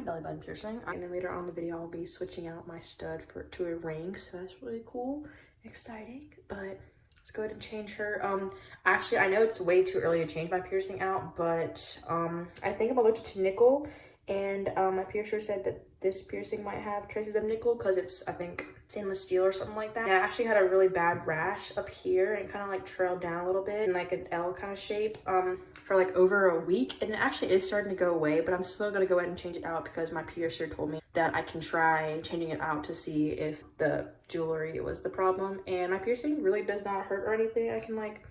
my belly button piercing. And then later on in the video, I'll be switching out my stud to a ring. So that's really cool, exciting. But let's go ahead and change her. Actually, I know it's way too early to change my piercing out, but I think I'm allergic to nickel. And my piercer said that this piercing might have traces of nickel because it's, I think, stainless steel or something like that. And I actually had a really bad rash up here and kind of like trailed down a little bit in like an L kind of shape for like over a week. And it actually is starting to go away, but I'm still gonna go ahead and change it out because my piercer told me that I can try changing it out to see if the jewelry was the problem. And my piercing really does not hurt or anything. I can like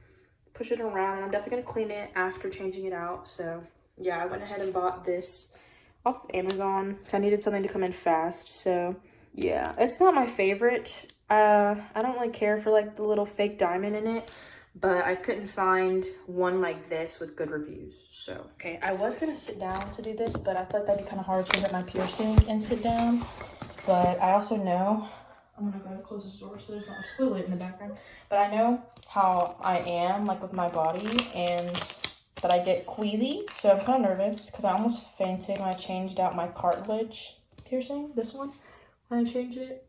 push it around, and I'm definitely gonna clean it after changing it out. So yeah, I went ahead and bought this off of Amazon because I needed something to come in fast. So yeah, it's not my favorite. I don't really care for like the little fake diamond in it, but I couldn't find one like this with good reviews. So okay, I was gonna sit down to do this, but I thought that'd be kind of hard to change up my piercing and sit down. But I also know, I'm gonna go close this door so there's not a toilet in the background, but I know how I am like with my body and that I get queasy, so I'm kind of nervous because I almost fainted when I changed out my cartilage piercing, this one, when I changed it.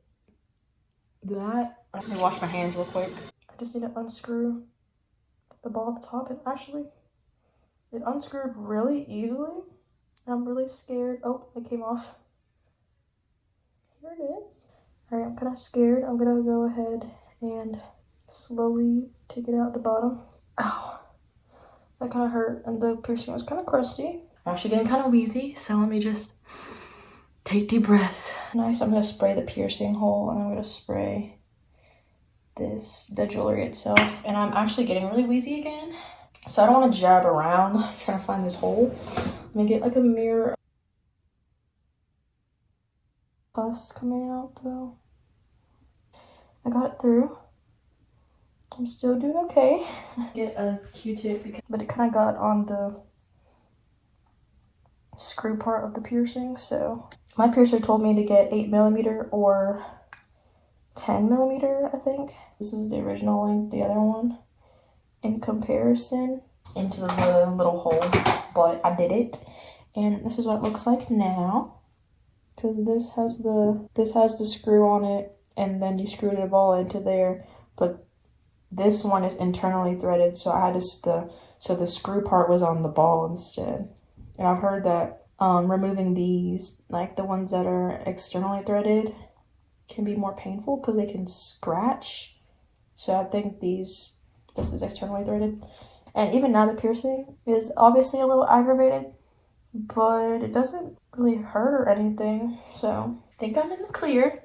Let me wash my hands real quick. I just need to unscrew the ball at the top, and actually it unscrewed really easily. I'm really scared. Oh, it came off. Here it is. All right, I'm kind of scared. I'm gonna go ahead and slowly take it out the bottom. Ow. That kind of hurt, and the piercing was kind of crusty. I'm actually getting kind of wheezy, so let me just take deep breaths. Nice, I'm gonna spray the piercing hole, and I'm gonna spray the jewelry itself. And I'm actually getting really wheezy again, so I don't want to jab around trying to find this hole. Let me get like a mirror. Pus coming out though. I got it through. I'm still doing okay. Get a Q-tip, but it kind of got on the screw part of the piercing. So my piercer told me to get 8mm or 10mm, I think. This is the original length, the other one, in comparison, into the little hole, but I did it. And this is what it looks like now. Because this has the screw on it, and then you screw the ball into there, but this one is internally threaded, so I had so the screw part was on the ball instead. And I've heard that removing these, like the ones that are externally threaded, can be more painful because they can scratch. So I think this is externally threaded. And even now the piercing is obviously a little aggravated, but it doesn't really hurt or anything. So I think I'm in the clear.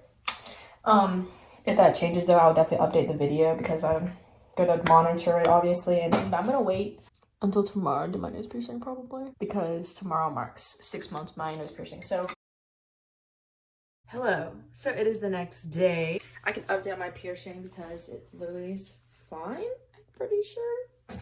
If that changes though, I'll definitely update the video because I'm gonna monitor it obviously, and I'm gonna wait until tomorrow to do my nose piercing probably, because tomorrow marks 6 months my nose piercing. So hello, so it is the next day. I can update my piercing because it literally is fine, I'm pretty sure.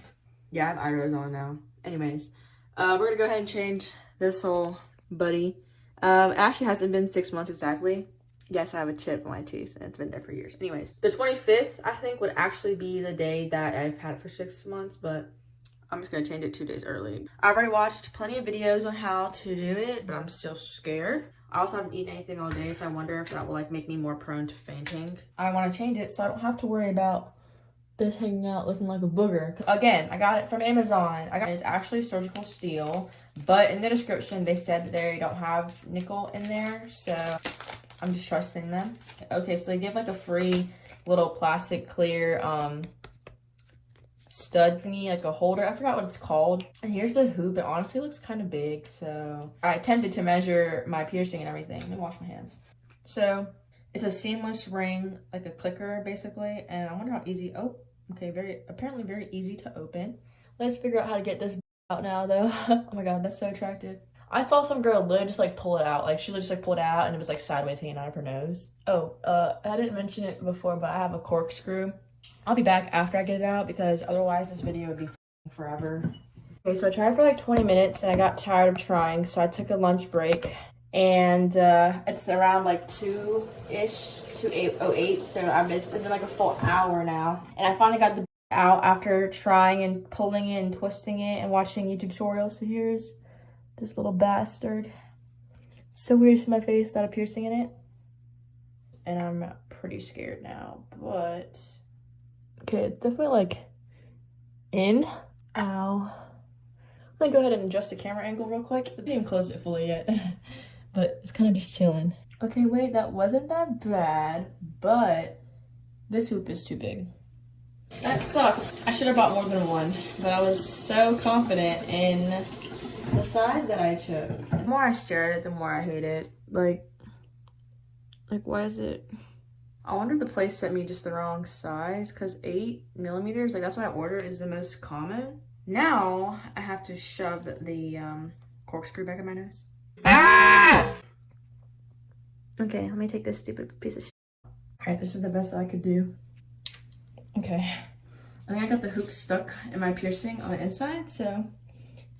Yeah, I have eyebrows on now. Anyways, we're gonna go ahead and change this whole buddy. It actually hasn't been 6 months exactly. Yes, I have a chip in my tooth, and it's been there for years. Anyways, the 25th, I think, would actually be the day that I've had it for 6 months, but I'm just gonna change it 2 days early. I've already watched plenty of videos on how to do it, but I'm still scared. I also haven't eaten anything all day, so I wonder if that will like make me more prone to fainting. I want to change it so I don't have to worry about this hanging out looking like a booger. Again, I got it from Amazon. It's actually surgical steel, but in the description they said that they don't have nickel in there, so I'm just trusting them. Okay, so they give like a free little plastic clear stud thingy, like a holder. I forgot what it's called. And here's the hoop. It honestly looks kind of big, so I attempted to measure my piercing and everything. Let me wash my hands. So it's a seamless ring, like a clicker basically, and I wonder how easy. Oh, okay, apparently very easy to open. Let's figure out how to get this out now though. Oh my god, that's so attractive. I saw some girl literally just like pull it out. Like she literally just like pulled it out and it was like sideways hanging out of her nose. Oh, I didn't mention it before, but I have a corkscrew. I'll be back after I get it out because otherwise this video would be forever. Okay, so I tried for like 20 minutes and I got tired of trying, so I took a lunch break. And it's around like 2-ish, 2:08, so it's been like a full hour now. And I finally got the out after trying and pulling it and twisting it and watching YouTube tutorials. So here's this little bastard. It's so weird to see my face without a piercing in it. And I'm pretty scared now, but okay, it's definitely like in. Ow. I'm gonna go ahead and adjust the camera angle real quick. I didn't even close it fully yet, but it's kind of just chilling. Okay, wait, that wasn't that bad, but this hoop is too big. That sucks. I should have bought more than one, but I was so confident in the size that I chose. The more I stare at it, the more I hate it. Like why is it? I wonder if the place sent me just the wrong size, because 8mm, like that's what I ordered, is the most common. Now I have to shove the corkscrew back in my nose. Ah! Okay, let me take this stupid piece of shit. Alright, this is the best that I could do. Okay. I think I got the hoop stuck in my piercing on the inside, so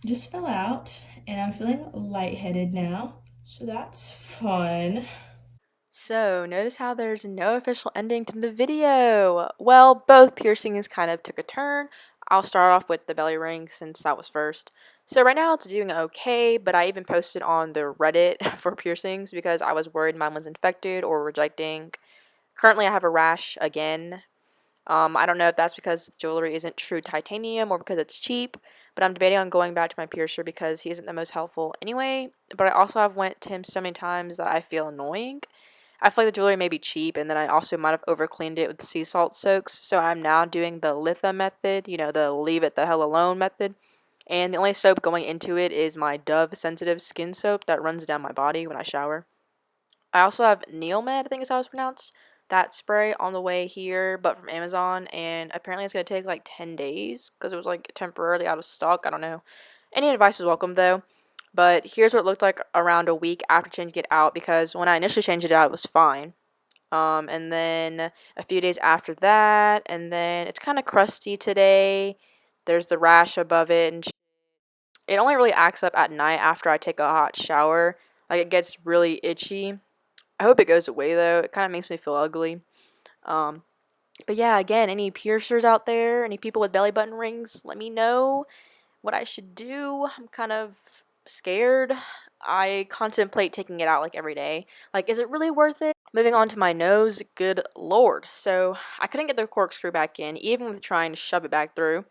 it just fell out, and I'm feeling lightheaded now, so that's fun. So, notice how there's no official ending to the video. Well, both piercings kind of took a turn. I'll start off with the belly ring since that was first. So right now it's doing okay, but I even posted on the Reddit for piercings because I was worried mine was infected or rejecting. Currently I have a rash again. I don't know if that's because the jewelry isn't true titanium or because it's cheap, but I'm debating on going back to my piercer because he isn't the most helpful anyway. But I also have went to him so many times that I feel annoying. I feel like the jewelry may be cheap, and then I also might have overcleaned it with sea salt soaks, so I'm now doing the Litha method, you know, the leave it the hell alone method. And the only soap going into it is my Dove Sensitive Skin Soap that runs down my body when I shower. I also have Neomed, I think is how it's pronounced, that spray on the way here, but from Amazon, and apparently it's going to take like 10 days because it was like temporarily out of stock. I don't know. Any advice is welcome though. But here's what it looked like around a week after changing it out, because when I initially changed it out, it was fine. And then a few days after that, and then it's kind of crusty today. There's the rash above it, and it only really acts up at night after I take a hot shower. Like, it gets really itchy. I hope it goes away though. It kind of makes me feel ugly. Um, but yeah, again, any piercers out there, any people with belly button rings, let me know what I should do. I'm kind of scared. I contemplate taking it out like every day. Like, is it really worth it? Moving on to my nose, good lord. So I couldn't get the corkscrew back in, even with trying to shove it back through.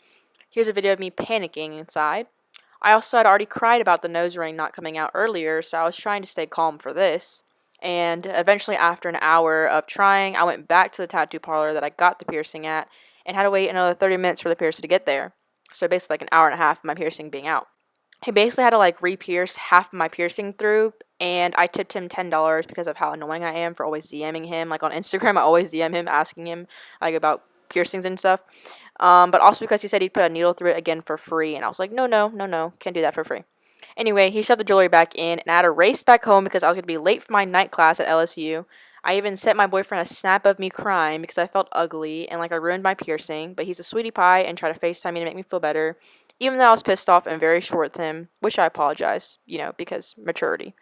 Here's a video of me panicking inside. I also had already cried about the nose ring not coming out earlier, so I was trying to stay calm for this. And eventually, after an hour of trying, I went back to the tattoo parlor that I got the piercing at and had to wait another 30 minutes for the piercer to get there. So basically like an hour and a half of my piercing being out. He basically had to like re-pierce half of my piercing through, and I tipped him $10 because of how annoying I am for always DMing him. Like on Instagram, I always DM him asking him like about piercings and stuff. But also because he said he'd put a needle through it again for free, and I was like, no, can't do that for free. Anyway, he shoved the jewelry back in, and I had to race back home because I was going to be late for my night class at LSU. I even sent my boyfriend a snap of me crying because I felt ugly and like I ruined my piercing, but he's a sweetie pie and tried to FaceTime me to make me feel better, even though I was pissed off and very short with him, which I apologize, you know, because maturity.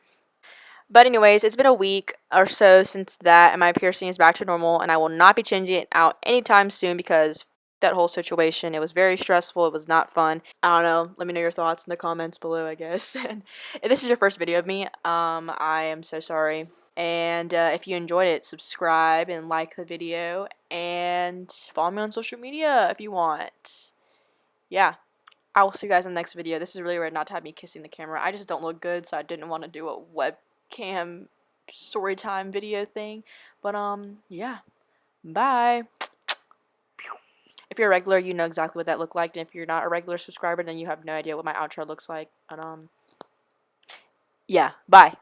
But anyways, it's been a week or so since that, and my piercing is back to normal, and I will not be changing it out anytime soon because that whole situation, it was very stressful. It was not fun. I don't know. Let me know your thoughts in the comments below, I guess. And if this is your first video of me, I am so sorry. And if you enjoyed it, subscribe and like the video, and follow me on social media if you want. Yeah. I will see you guys in the next video. This is really weird not to have me kissing the camera. I just don't look good, so I didn't want to do a webcam story time video thing. But, yeah. Bye. If you're a regular, you know exactly what that looked like. And if you're not a regular subscriber, then you have no idea what my outro looks like. And, yeah. Bye.